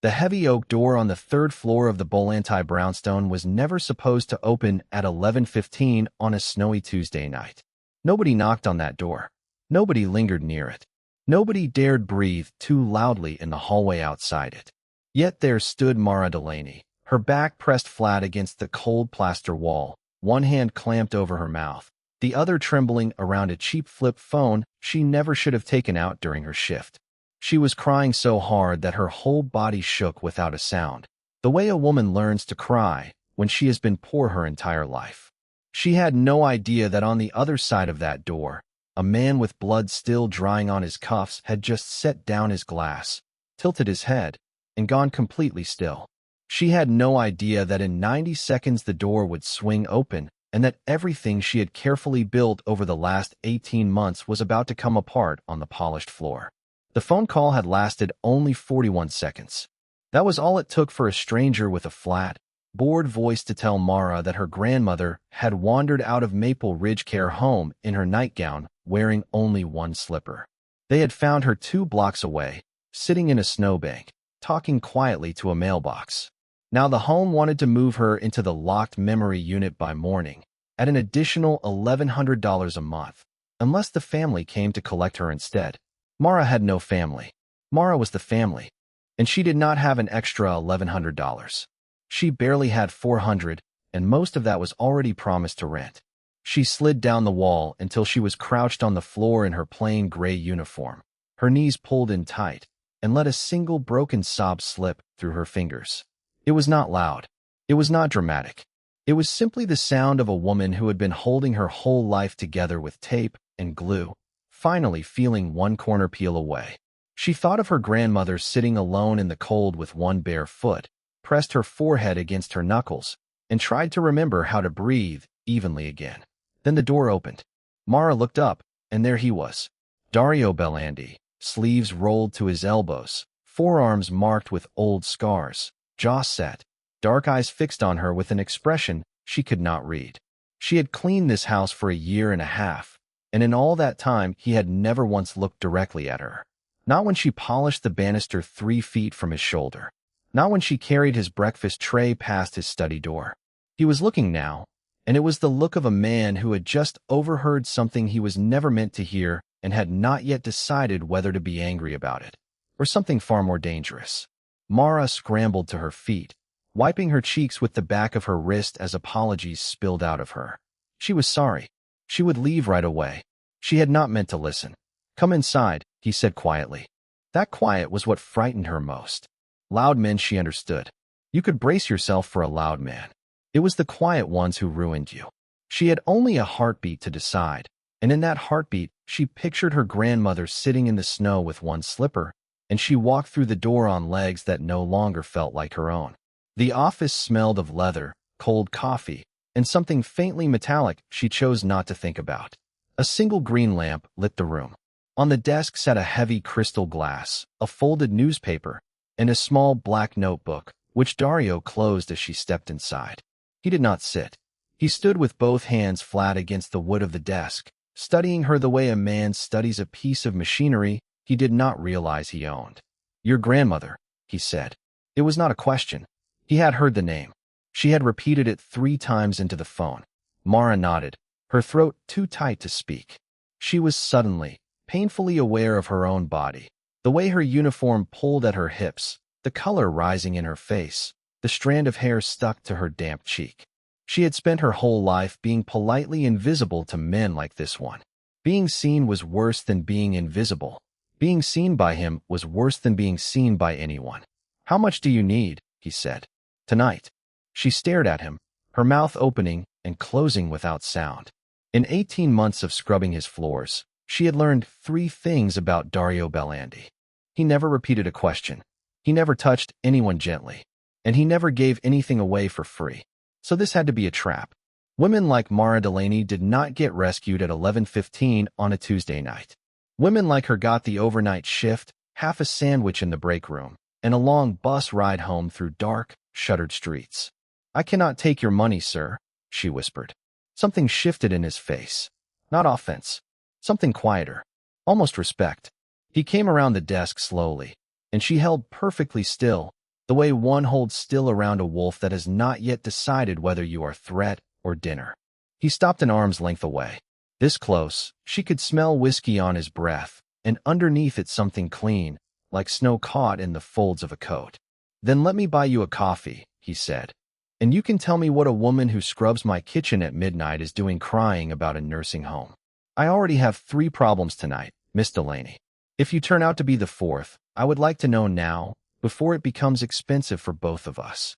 The heavy oak door on the third floor of the Belandi brownstone was never supposed to open at 11:15 on a snowy Tuesday night. Nobody knocked on that door. Nobody lingered near it. Nobody dared breathe too loudly in the hallway outside it. Yet there stood Mara Delaney, her back pressed flat against the cold plaster wall, one hand clamped over her mouth, the other trembling around a cheap flip phone she never should have taken out during her shift. She was crying so hard that her whole body shook without a sound, the way a woman learns to cry when she has been poor her entire life. She had no idea that on the other side of that door, a man with blood still drying on his cuffs had just set down his glass, tilted his head, and gone completely still. She had no idea that in 90 seconds the door would swing open and that everything she had carefully built over the last 18 months was about to come apart on the polished floor. The phone call had lasted only 41 seconds. That was all it took for a stranger with a flat, bored voice to tell Mara that her grandmother had wandered out of Maple Ridge Care Home in her nightgown, wearing only one slipper. They had found her 2 blocks away, sitting in a snowbank, talking quietly to a mailbox. Now the home wanted to move her into the locked memory unit by morning, at an additional $1,100 a month, unless the family came to collect her instead. Mara had no family. Mara was the family, and she did not have an extra $1,100. She barely had $400, and most of that was already promised to rent. She slid down the wall until she was crouched on the floor in her plain gray uniform, her knees pulled in tight, and let a single broken sob slip through her fingers. It was not loud. It was not dramatic. It was simply the sound of a woman who had been holding her whole life together with tape and glue, finally feeling one corner peel away. She thought of her grandmother sitting alone in the cold with one bare foot, pressed her forehead against her knuckles, and tried to remember how to breathe evenly again. Then the door opened. Mara looked up, and there he was. Dario Belandi, sleeves rolled to his elbows, forearms marked with old scars, jaw set, dark eyes fixed on her with an expression she could not read. She had cleaned this house for a year and a half, and in all that time he had never once looked directly at her. Not when she polished the banister 3 feet from his shoulder. Not when she carried his breakfast tray past his study door. He was looking now, and it was the look of a man who had just overheard something he was never meant to hear and had not yet decided whether to be angry about it, or something far more dangerous. Mara scrambled to her feet, wiping her cheeks with the back of her wrist as apologies spilled out of her. She was sorry. She would leave right away. She had not meant to listen. "Come inside," he said quietly. That quiet was what frightened her most. Loud men she understood. You could brace yourself for a loud man. It was the quiet ones who ruined you. She had only a heartbeat to decide, and in that heartbeat she pictured her grandmother sitting in the snow with one slipper, and she walked through the door on legs that no longer felt like her own. The office smelled of leather, cold coffee, and something faintly metallic she chose not to think about. A single green lamp lit the room. On the desk sat a heavy crystal glass, a folded newspaper, and a small black notebook, which Dario closed as she stepped inside. He did not sit. He stood with both hands flat against the wood of the desk, studying her the way a man studies a piece of machinery he did not realize he owned. "Your grandmother," he said. It was not a question. He had heard the name. She had repeated it 3 times into the phone. Mara nodded, her throat too tight to speak. She was suddenly, painfully aware of her own body, the way her uniform pulled at her hips, the color rising in her face, the strand of hair stuck to her damp cheek. She had spent her whole life being politely invisible to men like this one. Being seen was worse than being invisible. Being seen by him was worse than being seen by anyone. "How much do you need?" he said. "Tonight." She stared at him, her mouth opening and closing without sound. In 18 months of scrubbing his floors, she had learned 3 things about Dario Belandi. He never repeated a question. He never touched anyone gently. And he never gave anything away for free. So this had to be a trap. Women like Mara Delaney did not get rescued at 11:15 on a Tuesday night. Women like her got the overnight shift, half a sandwich in the break room, and a long bus ride home through dark, shuttered streets. "I cannot take your money, sir," she whispered. Something shifted in his face. Not offense. Something quieter. Almost respect. He came around the desk slowly, and she held perfectly still, the way one holds still around a wolf that has not yet decided whether you are threat or dinner. He stopped an arm's length away. This close, she could smell whiskey on his breath, and underneath it something clean, like snow caught in the folds of a coat. "Then let me buy you a coffee," he said. "And you can tell me what a woman who scrubs my kitchen at midnight is doing crying about a nursing home. I already have 3 problems tonight, Miss Delaney. If you turn out to be the 4th, I would like to know now, before it becomes expensive for both of us."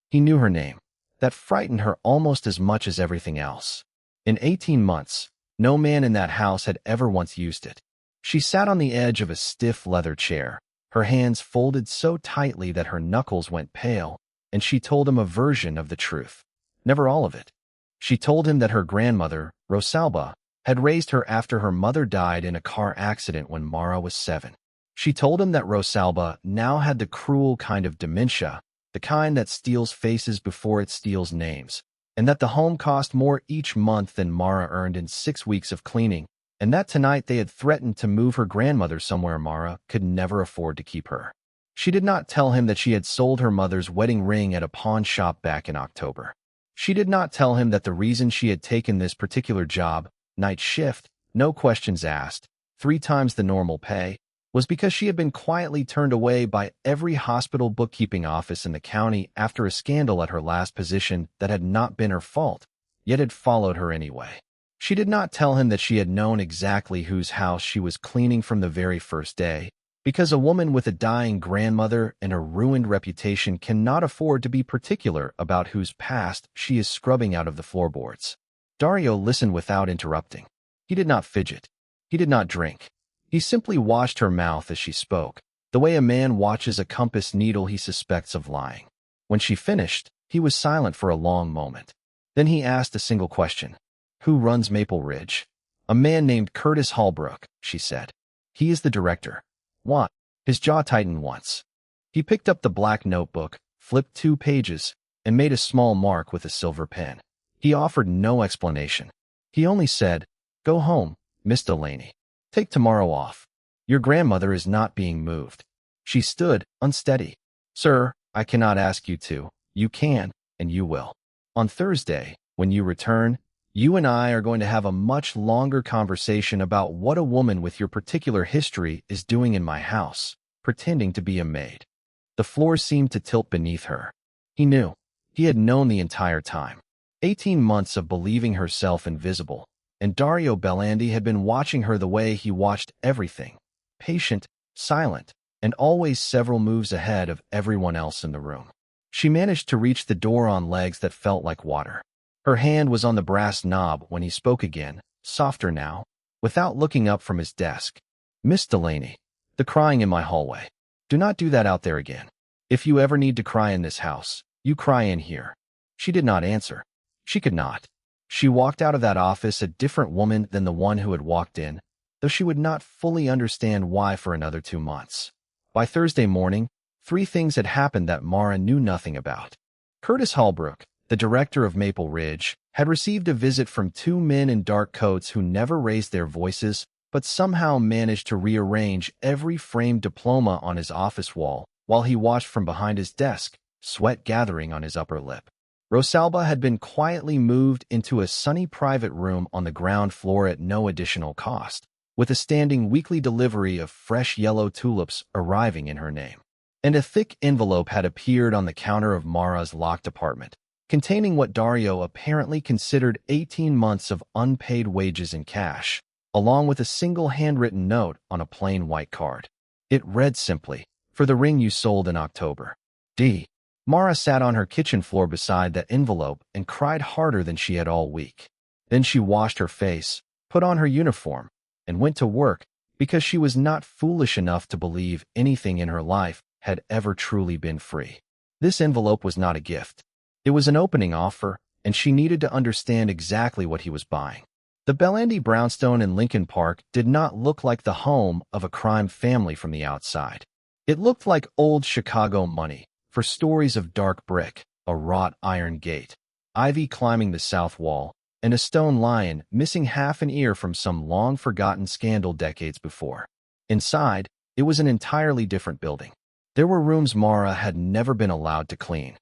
He knew her name. That frightened her almost as much as everything else. In 18 months, no man in that house had ever once used it. She sat on the edge of a stiff leather chair, her hands folded so tightly that her knuckles went pale, and she told him a version of the truth. Never all of it. She told him that her grandmother, Rosalba, had raised her after her mother died in a car accident when Mara was 7. She told him that Rosalba now had the cruel kind of dementia, the kind that steals faces before it steals names, and that the home cost more each month than Mara earned in 6 weeks of cleaning, and that tonight they had threatened to move her grandmother somewhere Mara could never afford to keep her. She did not tell him that she had sold her mother's wedding ring at a pawn shop back in October. She did not tell him that the reason she had taken this particular job, night shift, no questions asked, 3 times the normal pay, was because she had been quietly turned away by every hospital bookkeeping office in the county after a scandal at her last position that had not been her fault, yet had followed her anyway. She did not tell him that she had known exactly whose house she was cleaning from the very first day, because a woman with a dying grandmother and a ruined reputation cannot afford to be particular about whose past she is scrubbing out of the floorboards. Dario listened without interrupting. He did not fidget. He did not drink. He simply watched her mouth as she spoke, the way a man watches a compass needle he suspects of lying. When she finished, he was silent for a long moment. Then he asked a single question. "Who runs Maple Ridge?" "A man named Curtis Holbrook," she said. "He is the director." "What?" His jaw tightened once. He picked up the black notebook, flipped 2 pages, and made a small mark with a silver pen. He offered no explanation. He only said, "Go home, Miss Delaney. Take tomorrow off. Your grandmother is not being moved." She stood, unsteady. "Sir, I cannot ask you to. You can, and you will. On Thursday, when you return, you and I are going to have a much longer conversation about what a woman with your particular history is doing in my house, pretending to be a maid." The floor seemed to tilt beneath her. He knew. He had known the entire time. 18 months of believing herself invisible, and Dario Belandi had been watching her the way he watched everything, patient, silent, and always several moves ahead of everyone else in the room. She managed to reach the door on legs that felt like water. Her hand was on the brass knob when he spoke again, softer now, without looking up from his desk. "Miss Delaney, the crying in my hallway. Do not do that out there again. If you ever need to cry in this house, you cry in here." She did not answer. She could not. She walked out of that office a different woman than the one who had walked in, though she would not fully understand why for another 2 months. By Thursday morning, 3 things had happened that Mara knew nothing about. Curtis Holbrook, the director of Maple Ridge, had received a visit from 2 men in dark coats who never raised their voices, but somehow managed to rearrange every framed diploma on his office wall while he watched from behind his desk, sweat gathering on his upper lip. Rosalba had been quietly moved into a sunny private room on the ground floor at no additional cost, with a standing weekly delivery of fresh yellow tulips arriving in her name. And a thick envelope had appeared on the counter of Mara's locked apartment, containing what Dario apparently considered 18 months of unpaid wages in cash, along with a single handwritten note on a plain white card. It read simply, "For the ring you sold in October. D." Mara sat on her kitchen floor beside that envelope and cried harder than she had all week. Then she washed her face, put on her uniform, and went to work because she was not foolish enough to believe anything in her life had ever truly been free. This envelope was not a gift. It was an opening offer, and she needed to understand exactly what he was buying. The Belandi brownstone in Lincoln Park did not look like the home of a crime family from the outside. It looked like old Chicago money, for stories of dark brick, a wrought iron gate, ivy climbing the south wall, and a stone lion missing half an ear from some long-forgotten scandal decades before. Inside, it was an entirely different building. There were rooms Mara had never been allowed to clean.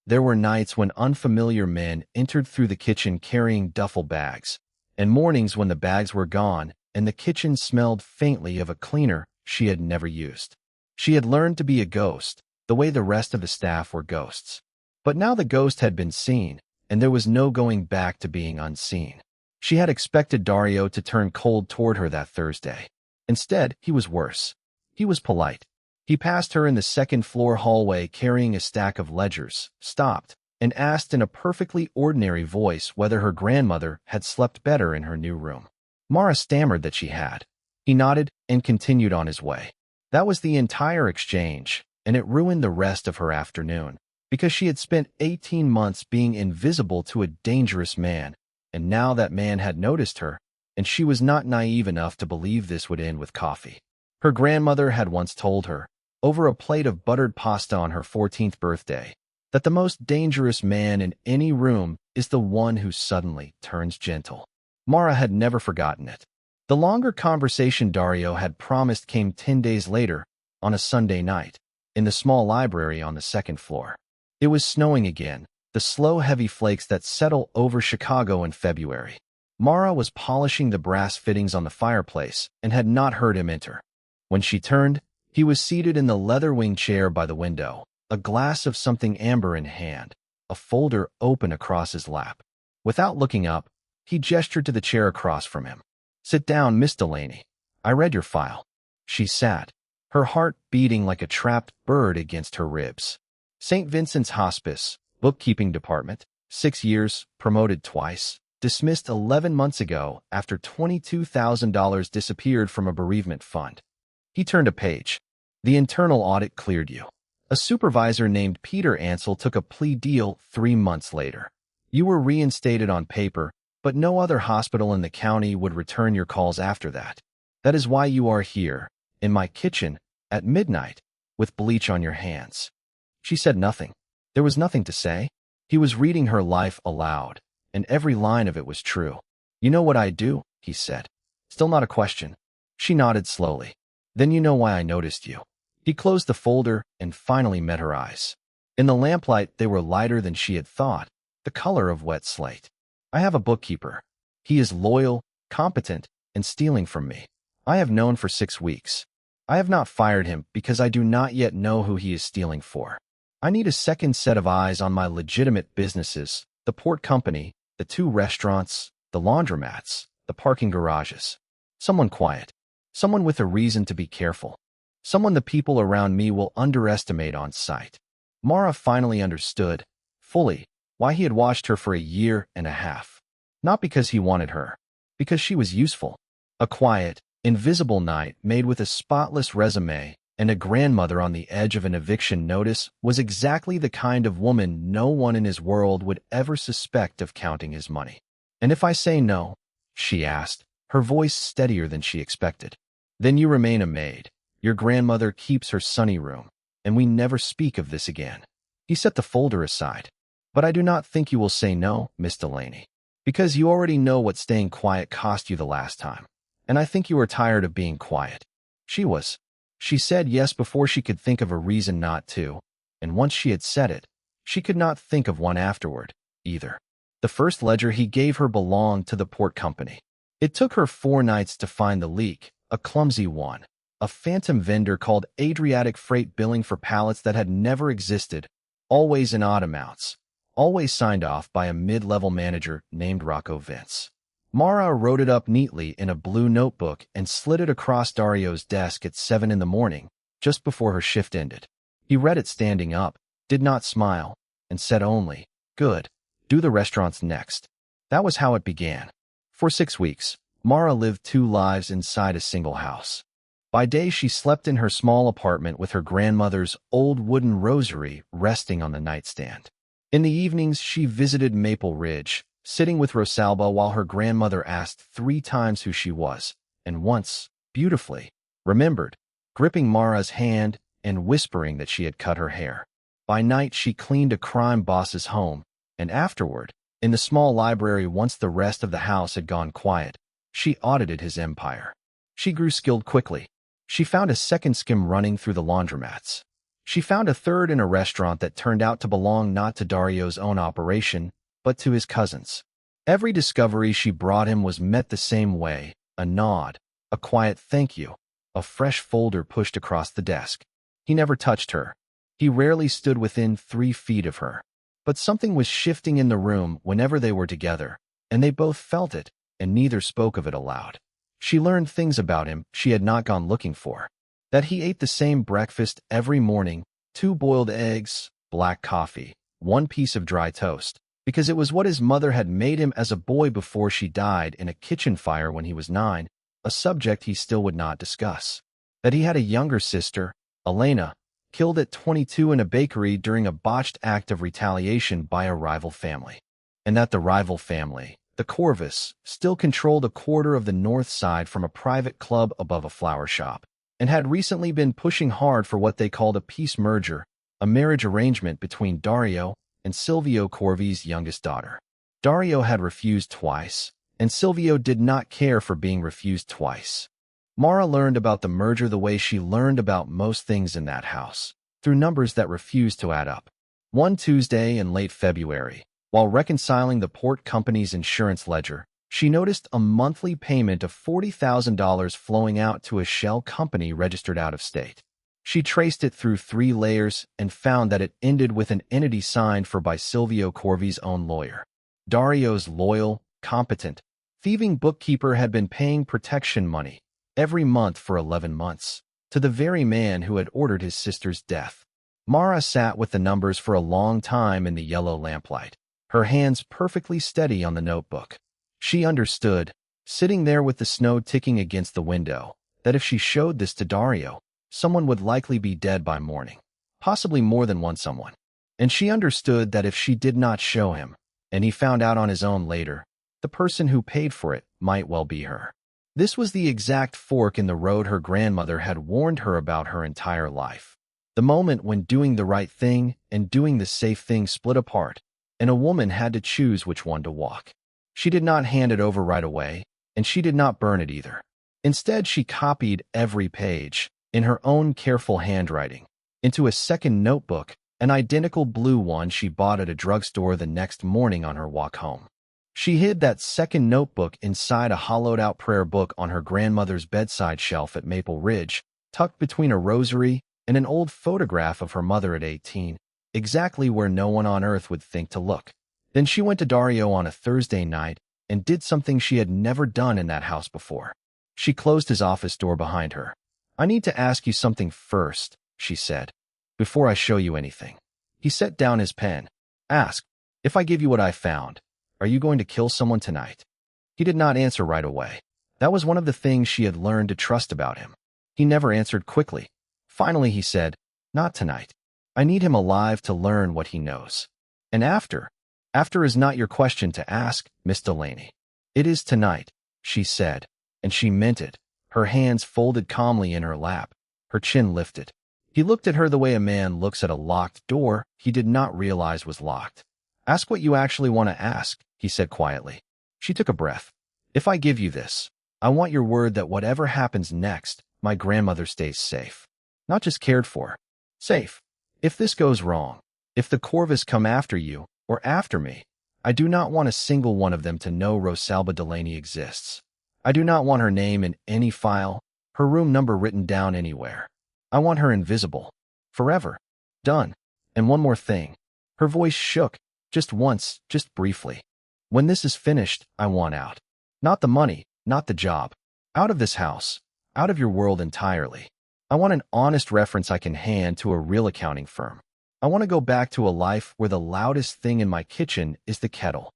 There were nights when unfamiliar men entered through the kitchen carrying duffel bags, and mornings when the bags were gone and the kitchen smelled faintly of a cleaner she had never used. She had learned to be a ghost, the way the rest of the staff were ghosts. But now the ghost had been seen, and there was no going back to being unseen. She had expected Dario to turn cold toward her that Thursday. Instead, he was worse. He was polite. He passed her in the second-floor hallway carrying a stack of ledgers, stopped, and asked in a perfectly ordinary voice whether her grandmother had slept better in her new room. Mara stammered that she had. He nodded and continued on his way. That was the entire exchange, and it ruined the rest of her afternoon, because she had spent 18 months being invisible to a dangerous man, and now that man had noticed her, and she was not naive enough to believe this would end with coffee. Her grandmother had once told her, over a plate of buttered pasta on her 14th birthday, that the most dangerous man in any room is the one who suddenly turns gentle. Mara had never forgotten it. The longer conversation Dario had promised came 10 days later, on a Sunday night, in the small library on the second floor. It was snowing again, the slow, heavy flakes that settle over Chicago in February. Mara was polishing the brass fittings on the fireplace and had not heard him enter. When she turned, he was seated in the leather-wing chair by the window, a glass of something amber in hand, a folder open across his lap. Without looking up, he gestured to the chair across from him. "Sit down, Miss Delaney. I read your file." She sat, her heart beating like a trapped bird against her ribs. St. Vincent's Hospice, bookkeeping department, 6 years, promoted twice, dismissed 11 months ago after $22,000 disappeared from a bereavement fund. He turned a page. The internal audit cleared you. A supervisor named Peter Ansel took a plea deal 3 months later. You were reinstated on paper, but no other hospital in the county would return your calls after that. That is why you are here, in my kitchen, at midnight, with bleach on your hands. She said nothing. There was nothing to say. He was reading her life aloud, and every line of it was true. "You know what I do," he said. Still not a question. She nodded slowly. "Then you know why I noticed you." He closed the folder and finally met her eyes. In the lamplight, they were lighter than she had thought, the color of wet slate. "I have a bookkeeper. He is loyal, competent, and stealing from me. I have known for 6 weeks. I have not fired him because I do not yet know who he is stealing for. I need a second set of eyes on my legitimate businesses, the port company, the 2 restaurants, the laundromats, the parking garages. Someone quiet. Someone with a reason to be careful. Someone the people around me will underestimate on sight." Mara finally understood, fully, why he had watched her for a year and a half. Not because he wanted her, because she was useful. A quiet, invisible knight made with a spotless resume and a grandmother on the edge of an eviction notice was exactly the kind of woman no one in his world would ever suspect of counting his money. "And if I say no?" she asked, her voice steadier than she expected. "Then you remain a maid. Your grandmother keeps her sunny room, and we never speak of this again." He set the folder aside. "But I do not think you will say no, Miss Delaney, because you already know what staying quiet cost you the last time, and I think you are tired of being quiet." She was. She said yes before she could think of a reason not to, and once she had said it, she could not think of one afterward, either. The first ledger he gave her belonged to the port company. It took her 4 nights to find the leak, a clumsy one, a phantom vendor called Adriatic Freight billing for pallets that had never existed, always in odd amounts, always signed off by a mid-level manager named Rocco Vince. Mara wrote it up neatly in a blue notebook and slid it across Dario's desk at 7 in the morning, just before her shift ended. He read it standing up, did not smile, and said only, "Good, do the restaurants next." That was how it began. For 6 weeks, Mara lived 2 lives inside a single house. By day, she slept in her small apartment with her grandmother's old wooden rosary resting on the nightstand. In the evenings, she visited Maple Ridge, sitting with Rosalba while her grandmother asked 3 times who she was, and once, beautifully, remembered, gripping Mara's hand and whispering that she had cut her hair. By night, she cleaned a crime boss's home, and afterward, in the small library once the rest of the house had gone quiet, she audited his empire. She grew skilled quickly. She found a second skim running through the laundromats. She found a third in a restaurant that turned out to belong not to Dario's own operation, but to his cousin's. Every discovery she brought him was met the same way: a nod, a quiet thank you, a fresh folder pushed across the desk. He never touched her. He rarely stood within 3 feet of her. But something was shifting in the room whenever they were together, and they both felt it, and neither spoke of it aloud. She learned things about him she had not gone looking for. That he ate the same breakfast every morning: 2 boiled eggs, black coffee, 1 piece of dry toast, because it was what his mother had made him as a boy before she died in a kitchen fire when he was 9, a subject he still would not discuss. That he had a younger sister, Elena, killed at 22 in a bakery during a botched act of retaliation by a rival family. And that the rival family, the Corvus, still controlled a quarter of the north side from a private club above a flower shop, and had recently been pushing hard for what they called a peace merger, a marriage arrangement between Dario and Silvio Corvi's youngest daughter. Dario had refused twice, and Silvio did not care for being refused twice. Mara learned about the merger the way she learned about most things in that house, through numbers that refused to add up. One Tuesday in late February, while reconciling the port company's insurance ledger, she noticed a monthly payment of $40,000 flowing out to a shell company registered out of state. She traced it through 3 layers and found that it ended with an entity signed for by Silvio Corvi's own lawyer. Dario's loyal, competent, thieving bookkeeper had been paying protection money every month for 11 months, to the very man who had ordered his sister's death. Mara sat with the numbers for a long time in the yellow lamplight, her hands perfectly steady on the notebook. She understood, sitting there with the snow ticking against the window, that if she showed this to Dario, someone would likely be dead by morning, possibly more than one someone. And she understood that if she did not show him, and he found out on his own later, the person who paid for it might well be her. This was the exact fork in the road her grandmother had warned her about her entire life. The moment when doing the right thing and doing the safe thing split apart, and a woman had to choose which one to walk. She did not hand it over right away, and she did not burn it either. Instead, she copied every page, in her own careful handwriting, into a second notebook, an identical blue one she bought at a drugstore the next morning on her walk home. She hid that second notebook inside a hollowed-out prayer book on her grandmother's bedside shelf at Maple Ridge, tucked between a rosary and an old photograph of her mother at 18, exactly where no one on earth would think to look. Then she went to Dario on a Thursday night and did something she had never done in that house before. She closed his office door behind her. "I need to ask you something first," she said, "before I show you anything." He set down his pen. "Ask. If I give you what I found, are you going to kill someone tonight?" He did not answer right away. That was one of the things she had learned to trust about him. He never answered quickly. Finally he said, "Not tonight. I need him alive to learn what he knows." "And after?" "After is not your question to ask, Miss Delaney." "It is tonight," she said, and she meant it, her hands folded calmly in her lap, her chin lifted. He looked at her the way a man looks at a locked door he did not realize was locked. "Ask what you actually want to ask," he said quietly. She took a breath. "If I give you this, I want your word that whatever happens next, my grandmother stays safe. Not just cared for. Safe. If this goes wrong, if the Corvus come after you, or after me, I do not want a single one of them to know Rosalba Delaney exists. I do not want her name in any file, her room number written down anywhere. I want her invisible. Forever. Done. And one more thing." Her voice shook, just once, just briefly. "When this is finished, I want out. Not the money, not the job. Out of this house. Out of your world entirely. I want an honest reference I can hand to a real accounting firm. I want to go back to a life where the loudest thing in my kitchen is the kettle."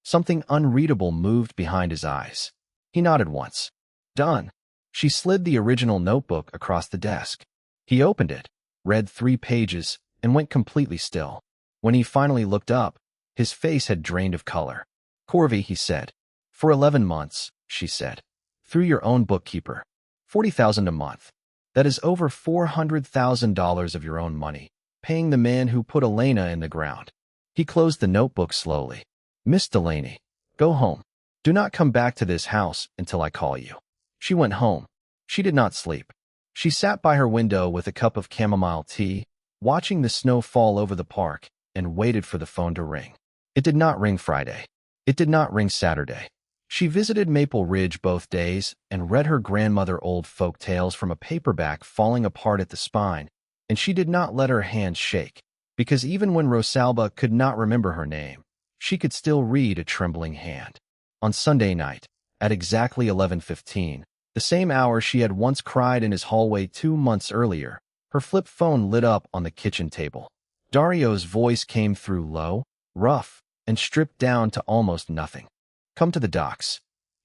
Something unreadable moved behind his eyes. He nodded once. "Done." She slid the original notebook across the desk. He opened it, read 3 pages, and went completely still. When he finally looked up, his face had drained of color. "Corvi," he said. "For 11 months, she said. "Through your own bookkeeper. $40,000 a month. That is over $400,000 of your own money, paying the man who put Elena in the ground." He closed the notebook slowly. "Miss Delaney, go home. Do not come back to this house until I call you." She went home. She did not sleep. She sat by her window with a cup of chamomile tea, watching the snow fall over the park, and waited for the phone to ring. It did not ring Friday. It did not ring Saturday. She visited Maple Ridge both days and read her grandmother old folk tales from a paperback falling apart at the spine, and she did not let her hands shake, because even when Rosalba could not remember her name, she could still read a trembling hand. On Sunday night, at exactly 11:15, the same hour she had once cried in his hallway 2 months earlier, her flip phone lit up on the kitchen table. Dario's voice came through low, rough, and stripped down to almost nothing. Come to the docks.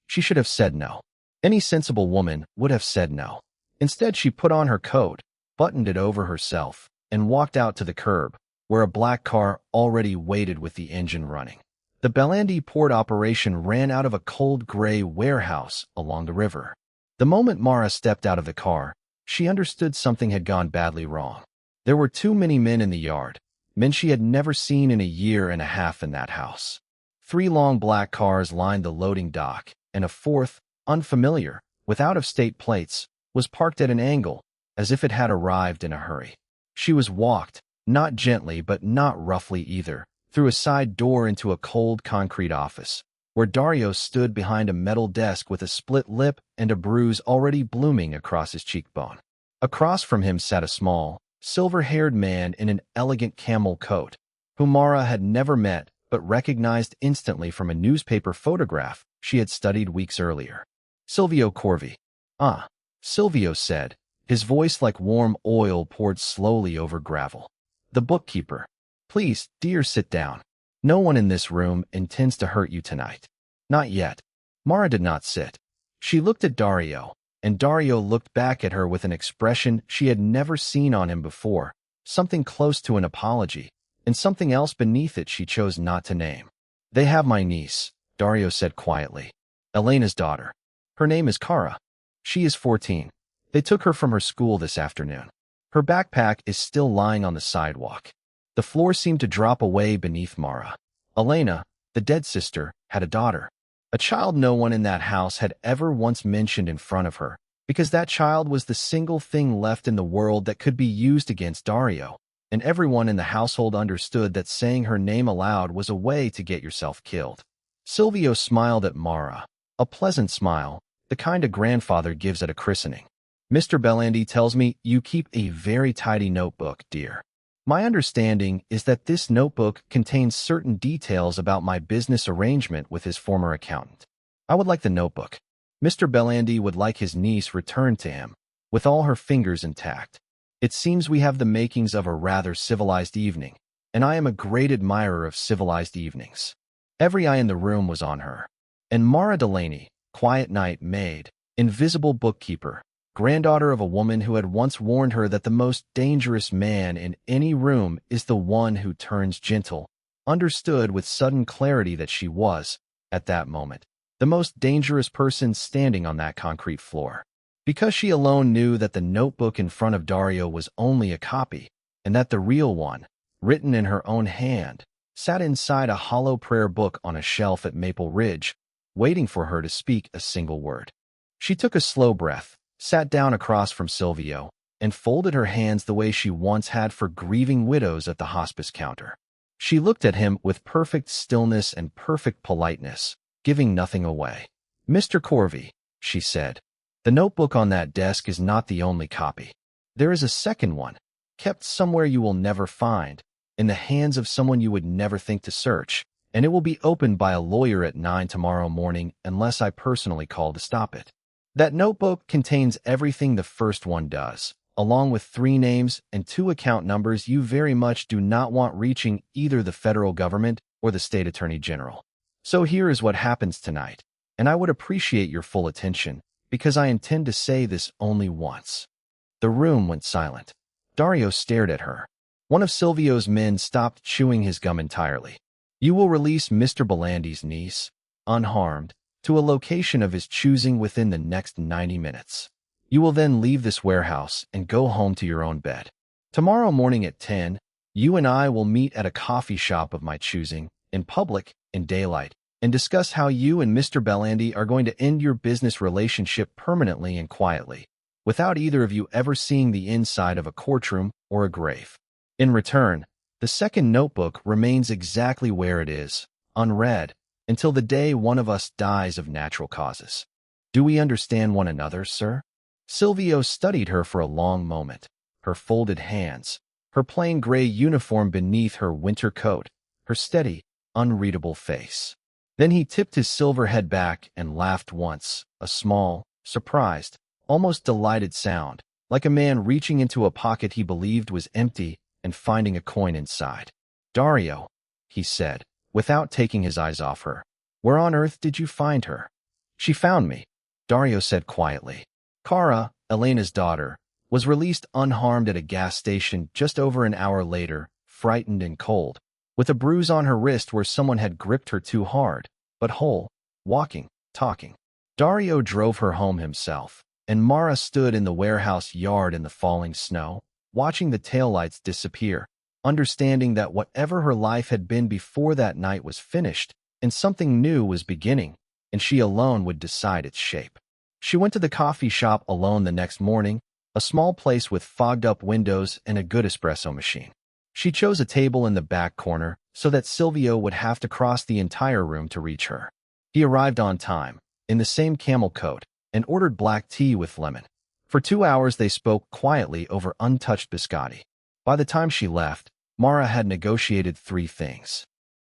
She should have said no. Any sensible woman would have said no. Instead, she put on her coat, buttoned it over herself, and walked out to the curb, where a black car already waited with the engine running. The Belandi port operation ran out of a cold gray warehouse along the river. The moment Mara stepped out of the car, she understood something had gone badly wrong. There were too many men in the yard, men she had never seen in a year and a half in that house. 3 long black cars lined the loading dock, and a fourth, unfamiliar, with out-of-state plates, was parked at an angle, as if it had arrived in a hurry. She was walked, not gently but not roughly either, through a side door into a cold concrete office, where Dario stood behind a metal desk with a split lip and a bruise already blooming across his cheekbone. Across from him sat a small, silver-haired man in an elegant camel coat, whom Mara had never met but recognized instantly from a newspaper photograph she had studied weeks earlier. Silvio Corvi. Ah, Silvio said, his voice like warm oil poured slowly over gravel. The bookkeeper. Please, dear, sit down. No one in this room intends to hurt you tonight. Not yet. Mara did not sit. She looked at Dario, and Dario looked back at her with an expression she had never seen on him before, something close to an apology, and something else beneath it she chose not to name. They have my niece, Dario said quietly. Elena's daughter. Her name is Kara. She is 14. They took her from her school this afternoon. Her backpack is still lying on the sidewalk. The floor seemed to drop away beneath Mara. Elena, the dead sister, had a daughter. A child no one in that house had ever once mentioned in front of her, because that child was the single thing left in the world that could be used against Dario, and everyone in the household understood that saying her name aloud was a way to get yourself killed. Silvio smiled at Mara, a pleasant smile, the kind a grandfather gives at a christening. Mr. Belandi tells me you keep a very tidy notebook, dear. My understanding is that this notebook contains certain details about my business arrangement with his former accountant. I would like the notebook. Mr. Belandi would like his niece returned to him, with all her fingers intact. It seems we have the makings of a rather civilized evening, and I am a great admirer of civilized evenings. Every eye in the room was on her. And Mara Delaney, quiet night maid, invisible bookkeeper, granddaughter of a woman who had once warned her that the most dangerous man in any room is the one who turns gentle, understood with sudden clarity that she was, at that moment, the most dangerous person standing on that concrete floor. Because she alone knew that the notebook in front of Dario was only a copy, and that the real one, written in her own hand, sat inside a hollow prayer book on a shelf at Maple Ridge, waiting for her to speak a single word. She took a slow breath, sat down across from Silvio, and folded her hands the way she once had for grieving widows at the hospice counter. She looked at him with perfect stillness and perfect politeness, giving nothing away. Mr. Corvi, she said, the notebook on that desk is not the only copy. There is a second one, kept somewhere you will never find, in the hands of someone you would never think to search, and it will be opened by a lawyer at 9 tomorrow morning unless I personally call to stop it. That notebook contains everything the first one does, along with 3 names and 2 account numbers you very much do not want reaching either the federal government or the state attorney general. So here is what happens tonight, and I would appreciate your full attention, because I intend to say this only once. The room went silent. Dario stared at her. One of Silvio's men stopped chewing his gum entirely. You will release Mr. Belandi's niece, unharmed, to a location of his choosing within the next 90 minutes. You will then leave this warehouse and go home to your own bed. Tomorrow morning at 10, you and I will meet at a coffee shop of my choosing, in public, in daylight, and discuss how you and Mr. Belandi are going to end your business relationship permanently and quietly, without either of you ever seeing the inside of a courtroom or a grave. In return, the second notebook remains exactly where it is, unread, until the day one of us dies of natural causes. Do we understand one another, sir? Silvio studied her for a long moment, her folded hands, her plain gray uniform beneath her winter coat, her steady, unreadable face. Then he tipped his silver head back and laughed once, a small, surprised, almost delighted sound, like a man reaching into a pocket he believed was empty and finding a coin inside. Dario, he said, without taking his eyes off her. Where on earth did you find her? She found me, Dario said quietly. Kara, Elena's daughter, was released unharmed at a gas station just over an hour later, frightened and cold, with a bruise on her wrist where someone had gripped her too hard, but whole, walking, talking. Dario drove her home himself, and Mara stood in the warehouse yard in the falling snow, watching the taillights disappear, understanding that whatever her life had been before that night was finished, and something new was beginning, and she alone would decide its shape. She went to the coffee shop alone the next morning, a small place with fogged-up windows and a good espresso machine. She chose a table in the back corner so that Silvio would have to cross the entire room to reach her. He arrived on time, in the same camel coat, and ordered black tea with lemon. For 2 hours they spoke quietly over untouched biscotti. By the time she left, Mara had negotiated 3 things.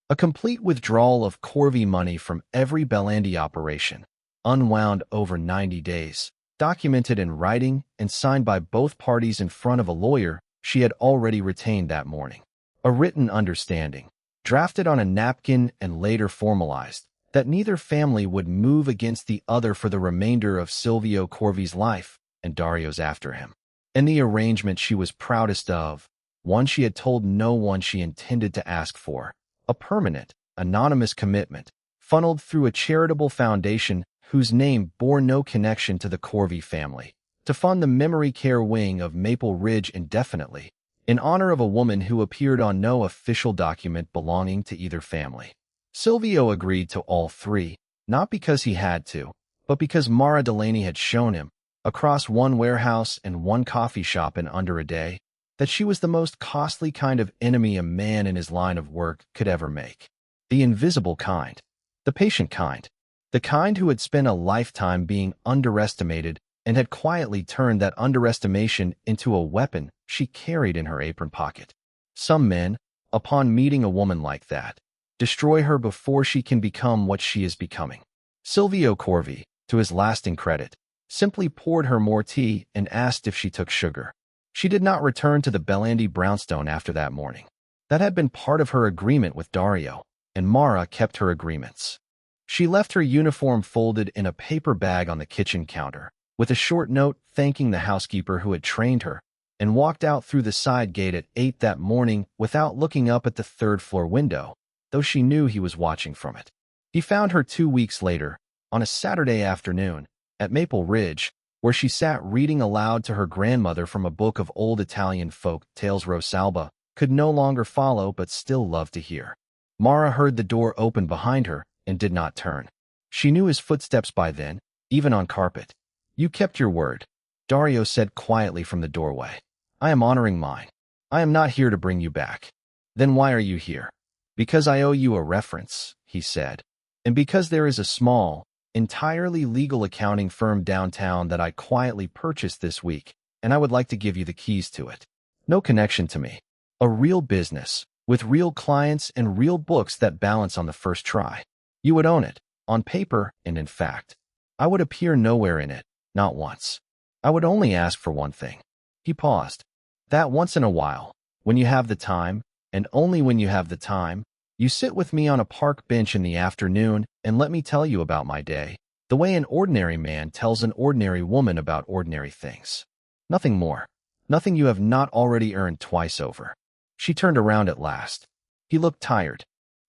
A complete withdrawal of Corvi money from every Belandi operation, unwound over 90 days, documented in writing and signed by both parties in front of a lawyer she had already retained that morning. A written understanding, drafted on a napkin and later formalized, that neither family would move against the other for the remainder of Silvio Corvi's life and Dario's after him. And the arrangement she was proudest of, one she had told no one she intended to ask for, a permanent, anonymous commitment, funneled through a charitable foundation whose name bore no connection to the Corvi family, to fund the memory care wing of Maple Ridge indefinitely, in honor of a woman who appeared on no official document belonging to either family. Silvio agreed to all 3, not because he had to, but because Mara Delaney had shown him, across one warehouse and one coffee shop in under a day, that she was the most costly kind of enemy a man in his line of work could ever make. The invisible kind, the patient kind, the kind who had spent a lifetime being underestimated and had quietly turned that underestimation into a weapon she carried in her apron pocket. Some men, upon meeting a woman like that, destroy her before she can become what she is becoming. Silvio Corvi, to his lasting credit, simply poured her more tea and asked if she took sugar. She did not return to the Belandi brownstone after that morning. That had been part of her agreement with Dario, and Mara kept her agreements. She left her uniform folded in a paper bag on the kitchen counter, with a short note thanking the housekeeper who had trained her, and walked out through the side gate at 8 that morning without looking up at the third-floor window, though she knew he was watching from it. He found her 2 weeks later, on a Saturday afternoon, at Maple Ridge, where she sat reading aloud to her grandmother from a book of old Italian folk tales Rosalba could no longer follow but still loved to hear. Mara heard the door open behind her and did not turn. She knew his footsteps by then, even on carpet. You kept your word, Dario said quietly from the doorway. I am honoring mine. I am not here to bring you back. Then why are you here? Because I owe you a reference, he said. And because there is a small, entirely legal accounting firm downtown that I quietly purchased this week, and I would like to give you the keys to it. No connection to me. A real business, with real clients and real books that balance on the first try. You would own it, on paper and in fact. I would appear nowhere in it, not once. I would only ask for one thing. He paused. That once in a while, when you have the time, and only when you have the time, you sit with me on a park bench in the afternoon and let me tell you about my day, the way an ordinary man tells an ordinary woman about ordinary things. Nothing more. Nothing you have not already earned twice over. She turned around at last. He looked tired.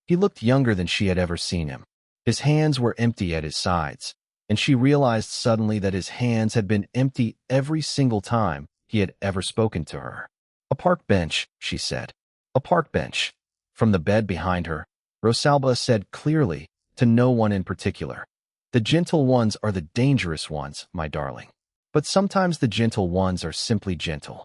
He looked younger than she had ever seen him. His hands were empty at his sides, and she realized suddenly that his hands had been empty every single time he had ever spoken to her. A park bench, she said. A park bench. From the bed behind her, Rosalba said clearly, to no one in particular. The gentle ones are the dangerous ones, my darling. But sometimes the gentle ones are simply gentle.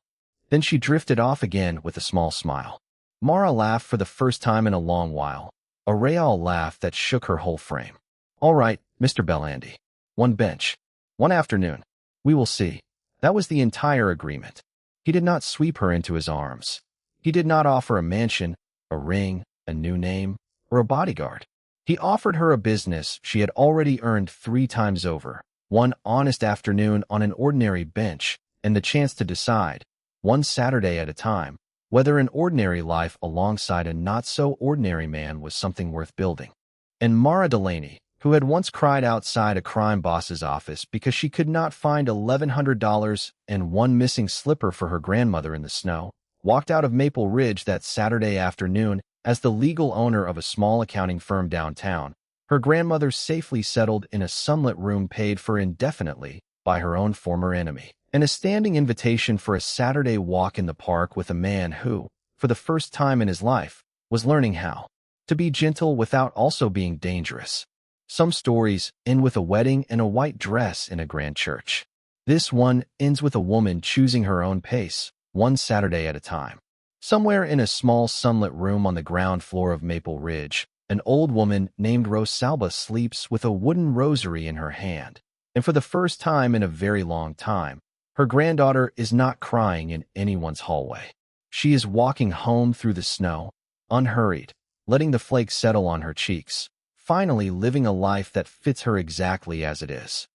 Then she drifted off again with a small smile. Mara laughed for the first time in a long while, a real laugh that shook her whole frame. "All right, Mr. Belandi. One bench. One afternoon. We will see." That was the entire agreement. He did not sweep her into his arms. He did not offer a mansion, a ring, a new name, or a bodyguard. He offered her a business she had already earned 3 times over, one honest afternoon on an ordinary bench, and the chance to decide, one Saturday at a time, whether an ordinary life alongside a not-so-ordinary man was something worth building. And Mara Delaney, who had once cried outside a crime boss's office because she could not find $1,100 and one missing slipper for her grandmother in the snow, walked out of Maple Ridge that Saturday afternoon as the legal owner of a small accounting firm downtown, her grandmother safely settled in a sunlit room paid for indefinitely by her own former enemy, and a standing invitation for a Saturday walk in the park with a man who, for the first time in his life, was learning how to be gentle without also being dangerous. Some stories end with a wedding and a white dress in a grand church. This one ends with a woman choosing her own pace, one Saturday at a time. Somewhere in a small sunlit room on the ground floor of Maple Ridge, an old woman named Rosalba sleeps with a wooden rosary in her hand. And for the first time in a very long time, her granddaughter is not crying in anyone's hallway. She is walking home through the snow, unhurried, letting the flakes settle on her cheeks, finally living a life that fits her exactly as it is.